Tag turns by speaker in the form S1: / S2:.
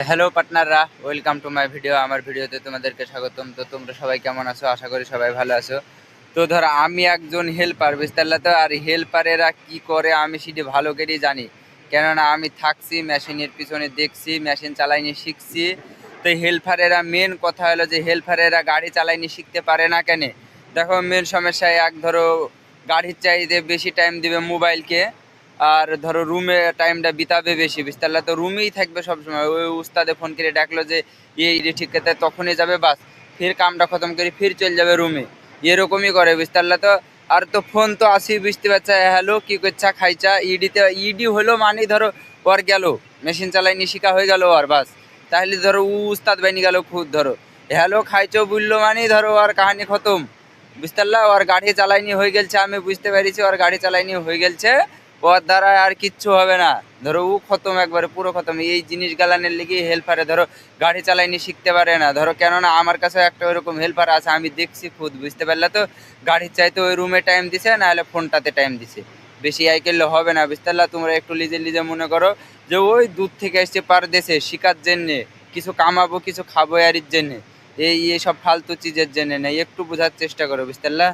S1: Hello পার্টনাররা, welcome to my video. আমার ভিডিওতে তোমাদেরকে স্বাগতম। তো তোমরা সবাই কেমন আছো? আশা করি সবাই ভালো আছো। তো ধর আমি একজন হেল্পার, বুঝতে পারলে তো। আর হেল্পারেরা কি করে আমি সেটি ভালো করেই জানি, কেননা আমি থাকছি মেশিনের পিছনে, দেখছি মেশিন চালাইনি, শিখছি। তো হেল্পারেরা মেন কথা হলো যে হেল্পারেরা গাড়ি চালাইনি শিখতে পারে না কেন? দেখো, মেন সমস্যা ধরো গাড়ির চাইতে বেশি টাইম দিবে মোবাইলকে, আর ধরো রুমে টাইমটা বিতাবে বেশি, বুঝতে পারলে তো। রুমেই থাকবে সবসময়। ওই উস্তাদে ফোন করে ডাকলো যে এই ঠিক করতে, তখনই যাবে, বাস ফির কামটা খতম করে ফির চলে যাবে রুমে। এরকমই করে, বুঝতে পারলে তো। আর তো ফোন তো আসি, বুঝতে পারছে, হ্যালো কি করছা, খাইছা। ইডি হলো মানে ধরো ওর গেল মেশিন চালাইনি শিখা হয়ে গেল আর বাস। তাহলে ধরো উস্তাদ বানি গেল খুদ, ধরো হ্যালো খাইছো বললো মানে ধরো আর কাহানি খতম, বুঝতে পারলা। ওর গাড়ি চালাইনি হয়ে গেছে, আমি বুঝতে পেরেছি ওর গাড়ি চালাইনি হয়ে গেছে। ওর দ্বারা আর কিচ্ছু হবে না, ধরো ও খতম, একবারে পুরো খতম। এই জিনিস গালানের লেগে হেল্পারে ধরো গাড়ি চালাইনি শিখতে পারে না, ধরো। কেননা আমার কাছে একটা ওইরকম হেল্পার আছে, আমি দেখছি খুদ, বুঝতে পারলে তো। গাড়ির চাইতে ওই রুমে টাইম দিছে, নাহলে ফোনটাতে টাইম দিছে। বেশি আই করলে হবে না, বুঝতে পারলা। তোমরা একটু নিজে নিজে মনে করো যে ওই দূর থেকে এসছে পারদেশে শিকার জন্যে, কিছু কামাবো কিছু খাবো এর জন্যে, এইসব ফালতু চিজের জন্যে নেই। একটু বোঝার চেষ্টা করো, বুঝতে পারলা।